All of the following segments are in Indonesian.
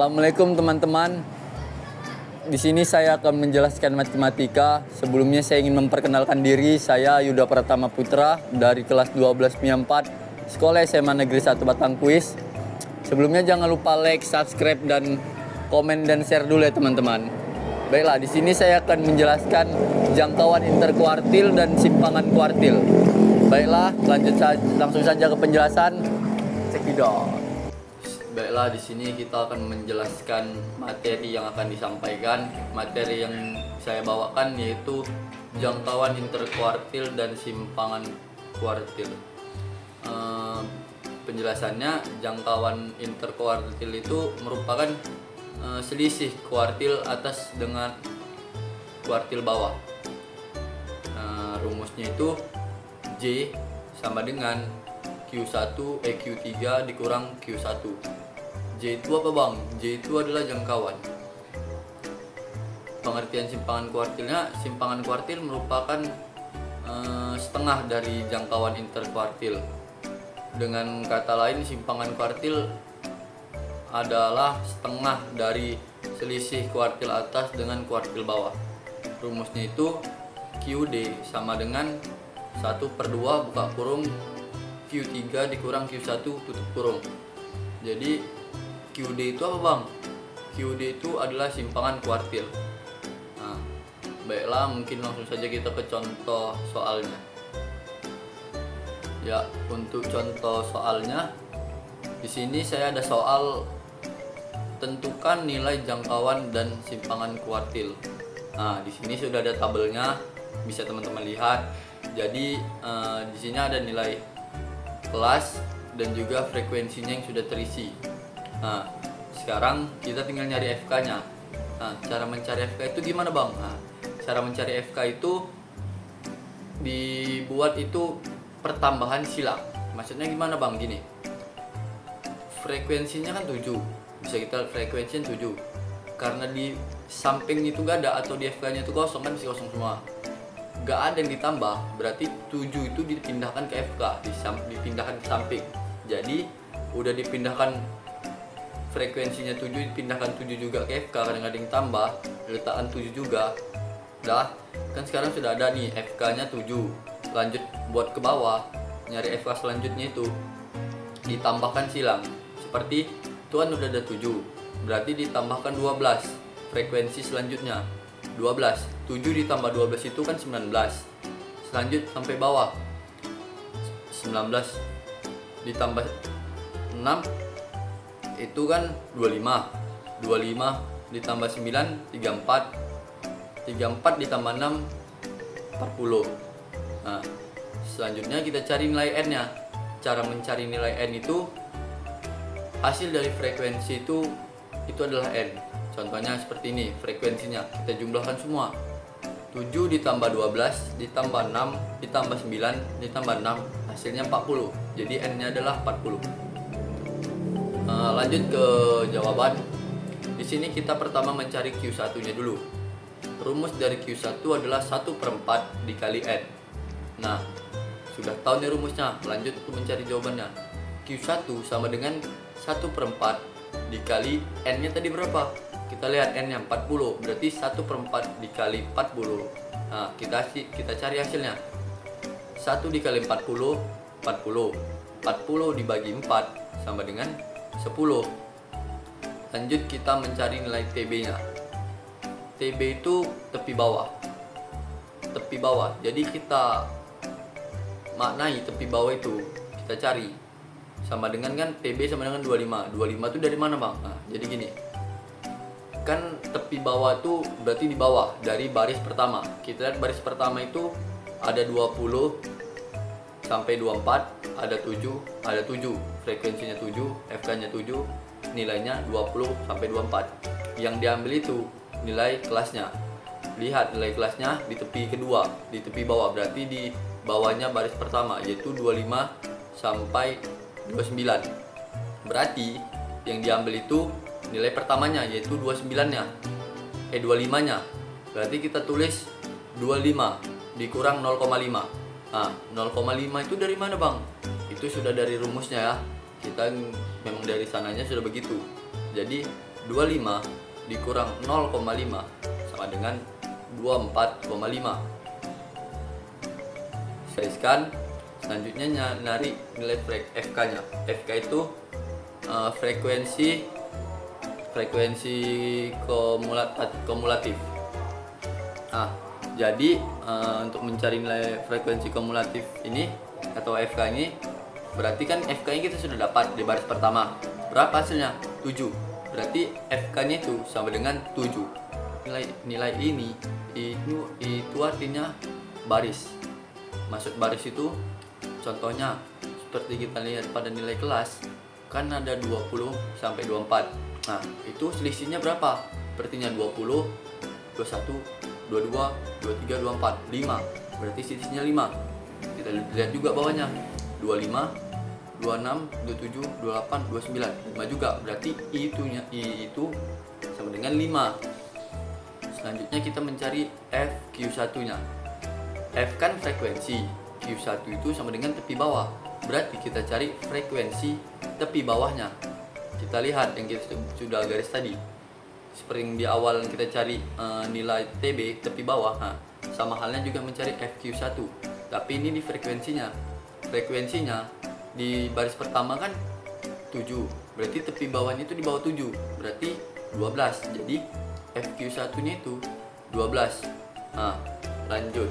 Assalamualaikum teman-teman. Di sini saya akan menjelaskan matematika. Sebelumnya saya ingin memperkenalkan diri. Saya Yuda Pratama Putra dari kelas 12 MIA 4 Sekolah SMA Negeri 1 Batangkuis. Sebelumnya jangan lupa like, subscribe dan komen dan share dulu ya teman-teman. Baiklah, di sini saya akan menjelaskan jangkauan interkuartil dan simpangan kuartil. Baiklah, langsung saja ke penjelasan. Cekidot. Baiklah, di sini kita akan menjelaskan materi yang akan disampaikan. Materi yang saya bawakan yaitu jangkauan interkuartil dan simpangan kuartil. Penjelasannya, jangkauan interkuartil itu merupakan selisih kuartil atas dengan kuartil bawah. Rumusnya itu J sama dengan Q3 dikurang Q1. J itu apa bang? J itu adalah jangkauan. Pengertian simpangan kuartilnya, simpangan kuartil merupakan setengah dari jangkauan interkuartil. Dengan kata lain, simpangan kuartil adalah setengah dari selisih kuartil atas dengan kuartil bawah. Rumusnya itu QD sama dengan 1/2 buka kurung Q3 dikurang Q1 tutup kurung. Jadi QD itu apa bang? QD itu adalah simpangan kuartil. Nah, baiklah, mungkin langsung saja kita ke contoh soalnya. Ya, untuk contoh soalnya, di sini saya ada soal tentukan nilai jangkauan dan simpangan kuartil. Nah, di sini sudah ada tabelnya, bisa teman-teman lihat. Jadi di sini ada nilai kelas dan juga frekuensinya yang sudah terisi. Nah, sekarang kita tinggal nyari FK-nya. Nah, cara mencari FK itu gimana bang? Nah, cara mencari FK itu dibuat itu pertambahan silang. Maksudnya gimana bang? Gini, frekuensinya kan 7, bisa kita frekuensinya 7. Karena di samping itu gak ada atau di FK-nya itu kosong, kan bisa kosong semua. Gak ada yang ditambah, berarti 7 itu dipindahkan ke FK, dipindahkan ke samping. Jadi udah dipindahkan frekuensinya 7, dipindahkan 7 juga ke FK, kadang ada yang tambah, diletakkan 7 juga. Dah, kan sekarang sudah ada nih FK-nya 7. Lanjut buat ke bawah, nyari FK selanjutnya itu ditambahkan silang. Seperti tuan udah ada 7, berarti ditambahkan 12 frekuensi selanjutnya. 12, 7 ditambah 12 itu kan 19. Selanjut sampai bawah, 19 ditambah 6 itu kan 25. 25 ditambah 9 34. 34 ditambah 6 40. Nah, selanjutnya kita cari nilai n-nya. Cara mencari nilai n itu hasil dari frekuensi itu adalah n. Contohnya seperti ini, frekuensinya kita jumlahkan semua. 7 ditambah 12 ditambah 6 ditambah 9 ditambah 6 hasilnya 40. Jadi n-nya adalah 40. Lanjut ke jawaban. Di sini kita pertama mencari Q1-nya dulu. Rumus dari Q1 adalah 1/4 dikali n. Nah, sudah tahu nih rumusnya. Lanjut untuk mencari jawabannya. Q1 sama dengan 1/4 dikali n-nya tadi berapa? Kita lihat n-nya 40, berarti 1/4 dikali 40. Nah, kita cari hasilnya. 1 dikali 40, 40. 40 dibagi 4 sama dengan 10. Lanjut kita mencari nilai TB-nya. TB itu tepi bawah. Tepi bawah. Jadi kita maknai tepi bawah itu, kita cari. Sama dengan kan TB sama dengan 25. 25 itu dari mana bang? Nah, jadi gini. Kan tepi bawah itu berarti di bawah dari baris pertama. Kita lihat baris pertama itu ada 20 sampai 24, ada 7, ada 7. Frekuensinya 7, FK-nya 7, nilainya 20 sampai 24. Yang diambil itu nilai kelasnya. Lihat nilai kelasnya di tepi kedua, di tepi bawah, berarti di bawahnya baris pertama yaitu 25 sampai 29. Berarti yang diambil itu nilai pertamanya yaitu 29-nya. 25-nya. Berarti kita tulis 25 dikurang 0,5. Nah, 0,5 itu dari mana bang? Itu sudah dari rumusnya ya. Kita memang dari sananya sudah begitu. Jadi 25 dikurang 0,5 sama dengan 24,5. Selisihkan. Selanjutnya nyari nilai FK-nya. FK itu frekuensi kumulatif. Nah, jadi untuk mencari nilai frekuensi kumulatif ini atau FK ini, berarti kan FK-nya kita sudah dapat di baris pertama. Berapa hasilnya? 7. Berarti FK-nya itu sama dengan 7. Nilai ini itu artinya baris. Maksud baris itu contohnya seperti kita lihat pada nilai kelas kan ada 20 sampai 24. Nah, itu selisihnya berapa? Sepertinya 20, 21, 22, 23, 24, 5. Berarti selisihnya 5. Kita lihat juga bawahnya. 25, 26, 27, 28, 29. 5 juga. Berarti itu sama dengan 5. Selanjutnya kita mencari FQ1-nya. F kan frekuensi, Q1 itu sama dengan tepi bawah. Berarti kita cari frekuensi tepi bawahnya. Kita lihat yang kita sudah garis tadi. Seperti yang di awal kita cari nilai TB tepi bawah. Nah, sama halnya juga mencari FQ1. Tapi ini di frekuensinya. Frekuensinya di baris pertama kan 7. Berarti tepi bawahnya itu di bawah 7. Berarti 12. Jadi FQ1-nya itu 12. Nah, lanjut.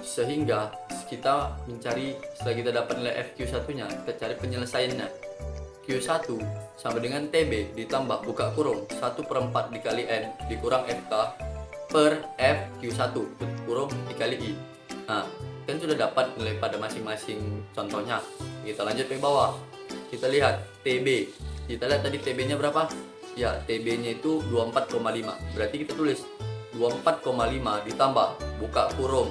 Sehingga kita mencari, setelah kita dapat nilai FQ1-nya, kita cari penyelesaiannya. Q1 sama dengan TB ditambah buka kurung 1/4 dikali N dikurang FK per FQ1 tutup kurung dikali I. Nah, kan sudah dapat nilai pada masing-masing contohnya. Kita lanjut ke bawah. Kita lihat TB. Kita lihat tadi TB-nya berapa? Ya, TB-nya itu 24,5. Berarti kita tulis 24,5 ditambah buka kurung.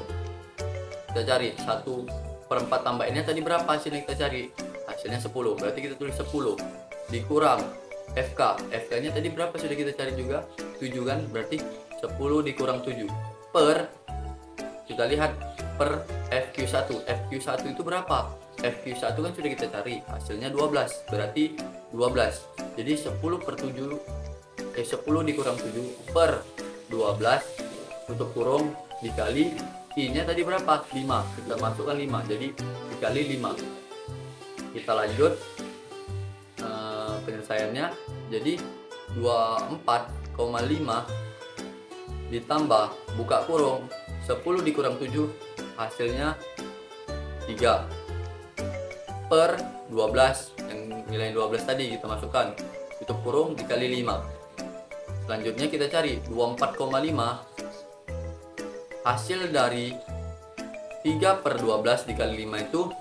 Kita cari 1/4 tambah N-nya tadi berapa hasilnya kita cari? Hasilnya 10. Berarti kita tulis 10 dikurang FK. FK-nya tadi berapa sudah kita cari juga? 7 kan? Berarti 10 dikurang 7 per, kita lihat per FQ1. FQ1 itu berapa? FQ1 kan sudah kita cari, hasilnya 12. Berarti 12. Jadi 10 dikurang 7 per 12 tutup kurung dikali I-nya tadi berapa? 5. Kita masukkan 5. Jadi dikali 5. Kita lanjut penyelesaiannya. Jadi 24,5 ditambah buka kurung 10 dikurang 7 hasilnya 3 per 12. Yang nilai 12 tadi kita masukkan, tutup kurung dikali 5. Selanjutnya kita cari 24,5 hasil dari 3 per 12 dikali 5 itu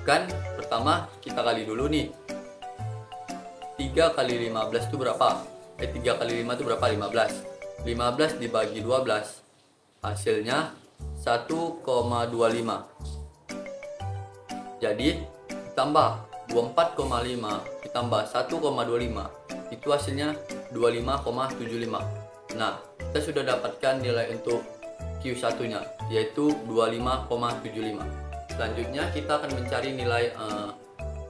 kan pertama kita kali dulu nih. 3 kali 15 itu berapa? 3 kali 5 itu berapa? 15. 15 dibagi 12 hasilnya 1,25. Jadi ditambah 24,5 ditambah 1,25 itu hasilnya 25,75. Nah, kita sudah dapatkan nilai untuk Q1-nya yaitu 25,75. Selanjutnya kita akan mencari nilai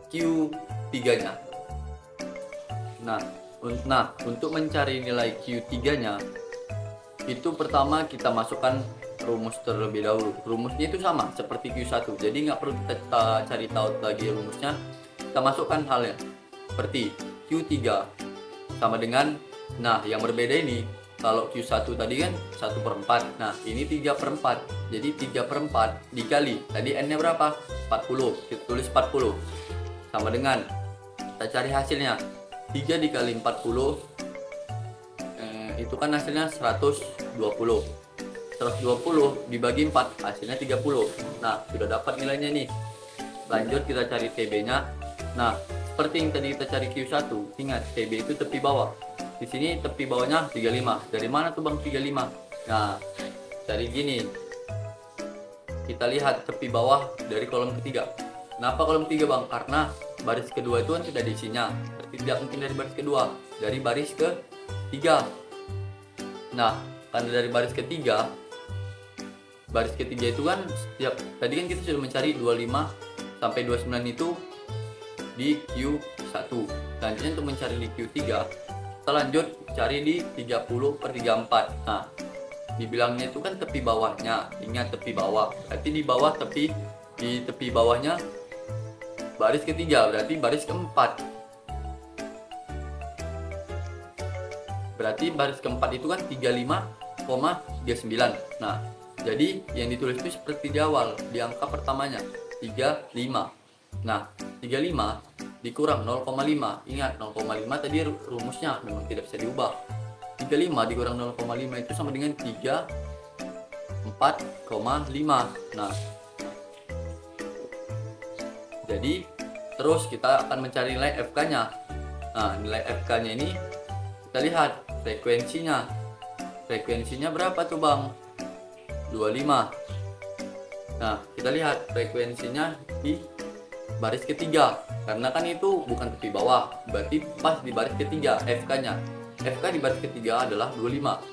Q3-nya. Nah, untuk mencari nilai Q3-nya itu pertama kita masukkan rumus terlebih dahulu. Rumusnya itu sama seperti Q1, jadi nggak perlu kita cari tahu lagi rumusnya. Kita masukkan halnya seperti Q3 sama dengan, nah yang berbeda ini kalau Q1 tadi kan 1/4, nah ini 3/4. Jadi 3/4 dikali tadi N-nya berapa? 40. Kita tulis 40 sama dengan, kita cari hasilnya 3 dikali 40 itu kan hasilnya 120. 120 dibagi 4 hasilnya 30. Nah, sudah dapat nilainya nih. Lanjut kita cari TB-nya. Nah, seperti yang tadi kita cari Q1, ingat TB itu tepi bawah. Di sini tepi bawahnya 35. Dari mana tuh Bang 35? Nah, cari gini. Kita lihat tepi bawah dari kolom ketiga. Kenapa kolom ketiga Bang? Karena baris kedua itu kan sudah diisinya. Berarti tidak mungkin dari baris kedua, dari baris ketiga. Nah, karena dari baris ketiga itu kan setiap tadi kan kita sudah mencari 25 sampai 29 itu di Q1. Q1. Selanjutnya untuk mencari di Q3, kita lanjut cari di 30/34. Nah, dibilangnya itu kan tepi bawahnya, ingat tepi bawah, berarti di bawah di tepi bawahnya baris ketiga, berarti baris keempat. Berarti baris keempat itu kan 35,39. Nah, jadi yang ditulis itu seperti di awal, di angka pertamanya 35. Nah, 35 dikurang 0,5. Ingat 0,5 tadi rumusnya memang tidak bisa diubah. 35 dikurang 0,5 itu sama dengan 34,5. Nah, jadi terus kita akan mencari nilai FK-nya. Nah, nilai FK-nya ini kita lihat frekuensinya. Frekuensinya berapa tuh, Bang? 25. Nah, kita lihat frekuensinya di baris ketiga. Karena kan itu bukan tepi bawah, berarti pas di baris ketiga FK-nya. FK di baris ketiga adalah 25.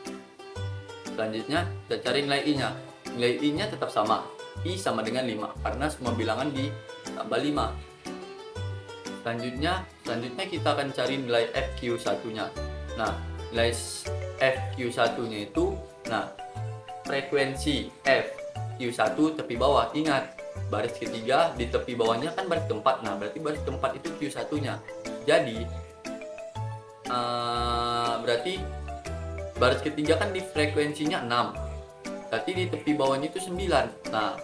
Selanjutnya kita cari nilai I-nya. Nilai I-nya tetap sama. I sama dengan 5 karena semua bilangan di tambah 5. Selanjutnya kita akan cari nilai FQ1-nya. Nah, nilai FQ1-nya itu, nah, frekuensi FQ1 tepi bawah. Ingat, baris ketiga di tepi bawahnya kan baris keempat. Nah, berarti baris keempat itu Q1-nya. Jadi, berarti baris ketiga kan di frekuensinya 6. Berarti di tepi bawahnya itu 9. Nah,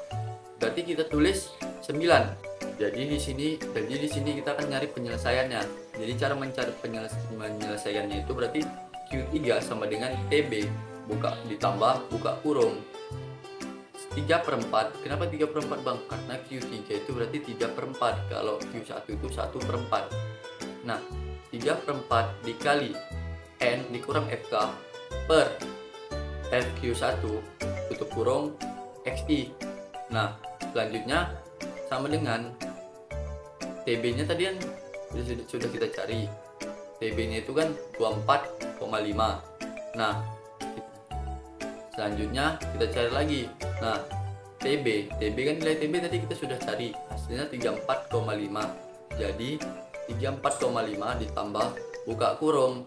berarti kita tulis 9. Jadi di sini kita akan nyari penyelesaiannya. Jadi cara mencari penyelesaiannya itu berarti Q3 sama dengan TB ditambah buka kurung 3/4. Kenapa 3/4, Bang? Karena Q3 itu berarti 3/4. Kalau Q1 itu 1/4. Nah, 3/4 dikali N dikurang FK per FQ1 tutup kurung XI. Nah, selanjutnya sama dengan TB-nya tadi kan sudah kita cari. TB-nya itu kan 24,5. Nah, selanjutnya kita cari lagi. Nah, TB kan nilai TB tadi kita sudah cari, hasilnya 34,5. Jadi 34,5 ditambah buka kurung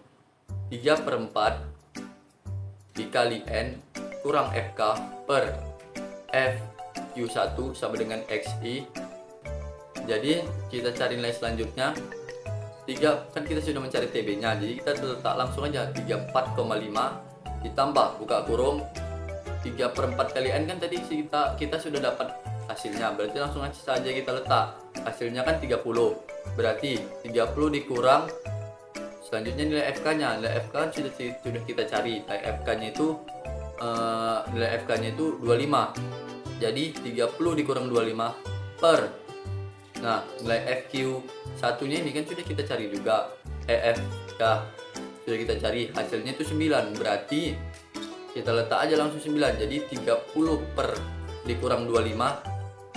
3/4 dikali N kurang FK per FQ1 sama dengan XI. Jadi kita cari nilai selanjutnya. Kan kita sudah mencari TB-nya, jadi kita letak langsung aja 34,5 ditambah buka kurung 3/4 kali N kan tadi kita sudah dapat hasilnya, berarti langsung saja kita letak hasilnya kan 30. Berarti 30 dikurang selanjutnya nilai FK-nya. Nilai FK kan sudah kita cari. Nilai FK-nya itu 25. Jadi 30 dikurang 25 per, nah, nilai FQ1-nya ini kan sudah kita cari juga. FK sudah kita cari, hasilnya itu 9. Berarti kita letak aja langsung 9. Jadi 30 per dikurang 25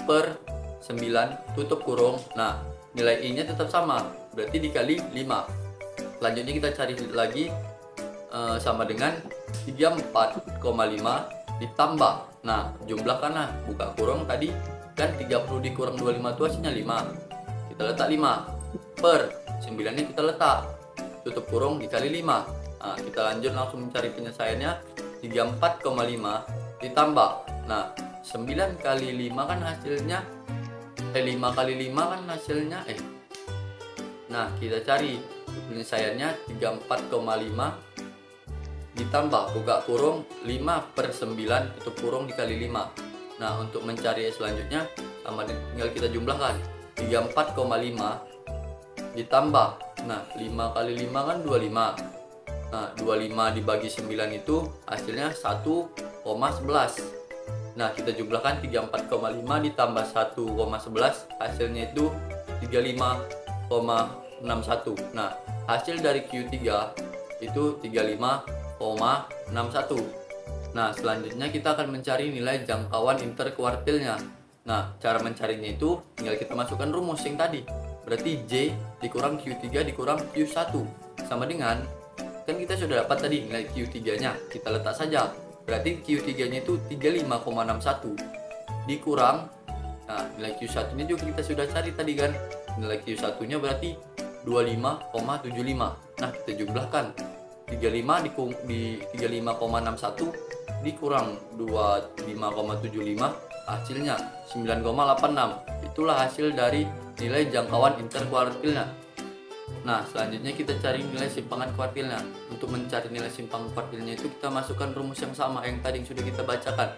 per 9 tutup kurung. Nah, nilai I-nya tetap sama, berarti dikali 5. Selanjutnya kita cari lagi, sama dengan 34,5 ditambah. Nah, jumlahkanlah buka kurung tadi kan 30 dikurang 25 itu hasilnya 5. Kita letak 5 per 9-nya kita letak tutup kurung dikali 5. Nah, kita lanjut langsung mencari penyelesaiannya. 34,5 ditambah, nah, 9 kali 5 kan hasilnya 5 kali 5 kan hasilnya nah, kita cari penyelesaiannya 34,5 ditambah buka kurung 5 per 9 tutup kurung dikali 5. Nah, untuk mencari selanjutnya tinggal kita jumlahkan 34,5 ditambah, nah, 5 kali 5 kan 25. Nah, 25 dibagi 9 itu hasilnya 1,11. Nah, kita jumlahkan 34,5 ditambah 1,11 hasilnya itu 35,61. Nah, hasil dari Q3 itu 35,61. Nah, selanjutnya kita akan mencari nilai jangkauan interkuartilnya. Nah, cara mencarinya itu tinggal kita masukkan rumus yang tadi. Berarti J dikurang Q3 dikurang Q1 sama dengan, kan kita sudah dapat tadi nilai Q3-nya, kita letak saja. Berarti Q3-nya itu 35,61 dikurang, nah, nilai Q1-nya juga kita sudah cari tadi kan. Nilai Q1-nya berarti 25,75. Nah, kita jumlahkan 35 di 35,61 dikurang 25,75, hasilnya 9,86. Itulah hasil dari nilai jangkauan interkuartilnya. Nah, selanjutnya kita cari nilai simpangan kuartilnya. Untuk mencari nilai simpangan kuartilnya itu kita masukkan rumus yang sama yang tadi sudah kita bacakan.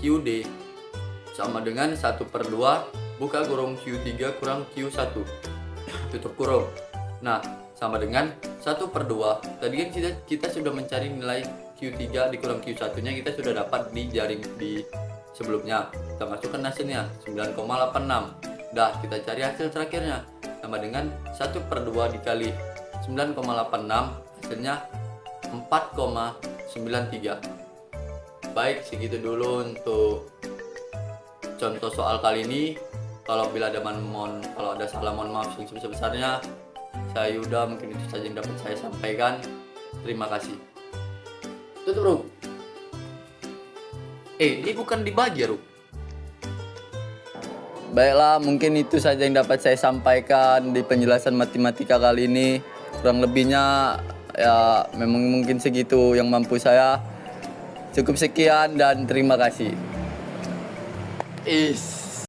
QD sama dengan 1/2 buka kurung Q3 kurang Q1 tutup kurung. Nah, sama dengan 1/2. Tadi kan kita sudah mencari nilai Q3 dikurang Q1 nya kita sudah dapat di jaring di sebelumnya. Kita masukkan hasilnya 9,86. Dah, kita cari hasil terakhirnya sama dengan 1/2 dikali 9,86, hasilnya 4,93. Baik, segitu dulu untuk contoh soal kali ini. Kalau ada salah, mohon maaf yang sebesar-besarnya. Saya Yuda, mungkin itu saja yang dapat saya sampaikan. Terima kasih. Tutup, Ruk. Ini bukan dibagi ya, Ruk. Baiklah, mungkin itu saja yang dapat saya sampaikan di penjelasan matematika kali ini. Kurang lebihnya ya memang mungkin segitu yang mampu saya. Cukup sekian dan terima kasih.